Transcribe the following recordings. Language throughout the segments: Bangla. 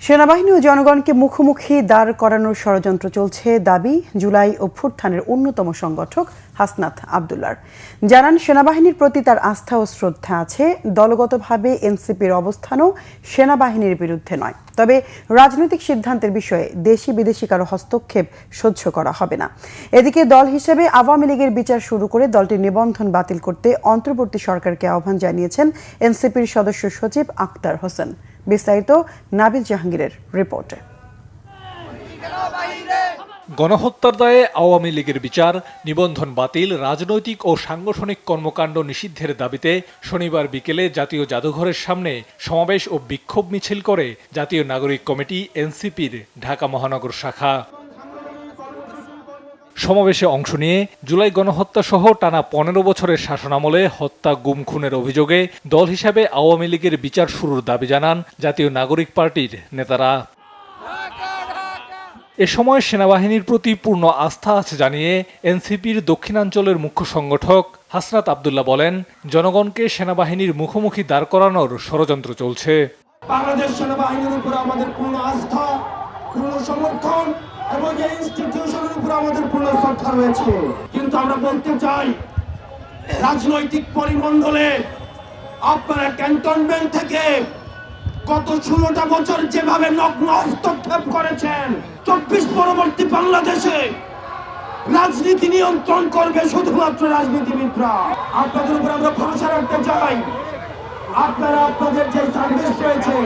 সেনাবাহিনী ও জনগণকে মুখোমুখি দাঁড় করানোর ষড়যন্ত্র চলছে দাবি জুলাই অভ্যুত্থানের অন্যতম সংগঠক হাসনাত আব্দুল্লাহর। জানান, সেনাবাহিনীর প্রতি তার আস্থা ও শ্রদ্ধা আছে, দলগতভাবে এনসিপির অবস্থানও সেনাবাহিনীর বিরুদ্ধে নয়। তবে রাজনৈতিক সিদ্ধান্তের বিষয়ে দেশি বিদেশি কারো হস্তক্ষেপ সহ্য করা হবে না। এদিকে দল হিসেবে আওয়ামী লীগের বিচার শুরু করে দলটির নিবন্ধন বাতিল করতে অন্তর্বর্তী সরকারকে আহ্বান জানিয়েছেন এনসিপির সদস্য সচিব আক্তার হোসেন। বিস্তারিত নাবিল জাহাঙ্গীরের রিপোর্টে। গণহত্যার দায়ে আওয়ামী লীগের বিচার, নিবন্ধন বাতিল, রাজনৈতিক ও সাংগঠনিক কর্মকাণ্ড নিষিদ্ধের দাবিতে শনিবার বিকেলে জাতীয় জাদুঘরের সামনে সমাবেশ ও বিক্ষোভ মিছিল করে জাতীয় নাগরিক কমিটি এনসিপির ঢাকা মহানগর শাখা। সমাবেশে অংশ নিয়ে জুলাই গণহত্যা সহ টানা ১৫ বছরের শাসনামলে হত্যা, গুম, খুনের অভিযোগে দল হিসাবে আওয়ামী লীগের বিচার শুরুর দাবি জানান জাতীয় নাগরিক পার্টির নেতারা। এ সময় সেনাবাহিনীর প্রতি পূর্ণ আস্থা আছে জানিয়ে এনসিপির দক্ষিণাঞ্চলের মুখ্য সংগঠক হাসনাত আব্দুল্লাহ বলেন, জনগণকে সেনাবাহিনীর মুখোমুখি দাঁড় করানোর ষড়যন্ত্র চলছে। বাংলাদেশ সেনাবাহিনীর উপর আমাদের পূর্ণ আস্থা, পূর্ণ সমর্থন এবং এই ইনস্টিটিউশনের উপর আমাদের পূর্ণ শ্রদ্ধা রয়েছে। কিন্তু আমরা বলতে চাই, রাজনৈতিক পরিমণ্ডলে আপনারা ক্যান্টনমেন্ট থেকে গত 16টা বছর যেভাবে নগ্ন হস্তক্ষেপ করেছেন, 24 পরবর্তী বাংলাদেশে রাজনীতি নিয়ন্ত্রণ করবে শুধুমাত্র রাজনীতিবিদরা। আপনাদের উপর আমরা ভরসা রাখতে চাই। আপনারা আপনাদের যে সার্ভিস রয়েছে,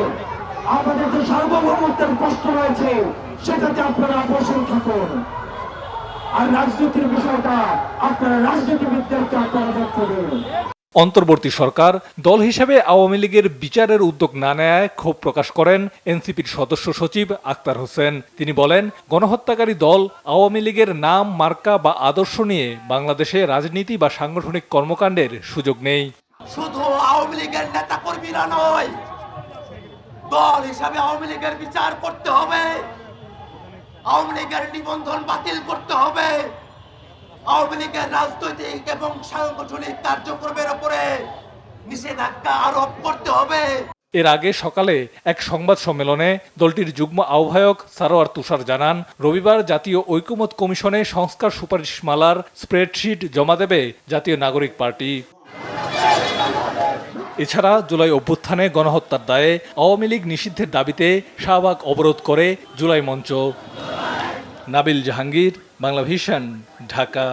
আমাদের যে সার্বভৌমত্বের প্রশ্ন রয়েছে, সেটাতে আপনারা অবসর থাকুন। আর রাজনীতির বিষয়টা আপনারা রাজনীতিবিদদেরকে আপনারা দেখতে দিন। অন্তর্বর্তী সরকার দল হিসেবে আওয়ামী লীগের বিচারের উদ্যোগ না নেয়ায় ক্ষোভ প্রকাশ করেন এনসিপির সদস্য সচিব আক্তার হোসেন। তিনি বলেন, গণহত্যাকারী দল আওয়ামী লীগের নাম, মার্কা বা আদর্শ নিয়ে বাংলাদেশে রাজনীতি বা সাংগঠনিক কর্মকাণ্ডের সুযোগ নেই। শুধু আওয়ামী লীগের নেতা কর্মীরা নয়, দল হিসাবে আওয়ামী লীগের বিচার করতে হবে, আওয়ামী লীগের নিবন্ধন বাতিল করতে হবে, আওয়ামী লীগের রাজনৈতিক এবং সাংগঠনিক কার্যক্রমের উপরে নিষেধাজ্ঞা আরোপ করতে হবে। এর আগে সকালে এক সংবাদ সম্মেলনে দলটির যুগ্ম আহ্বায়ক সারোয়ার তুষার জানান, রবিবার জাতীয় ঐকমত্য কমিশনে সংস্কার সুপারিশমালার স্প্রেডশিট জমা দেবে জাতীয় নাগরিক পার্টি। এছাড়া জুলাই অভ্যুত্থানে গণহত্যার দায়ে আওয়ামী লীগ নিষিদ্ধের দাবিতে শাহবাগ অবরোধ করে জুলাই মঞ্চ। নাবিল জাহাঙ্গীর, বাংলা ভিশন, ঢাকা।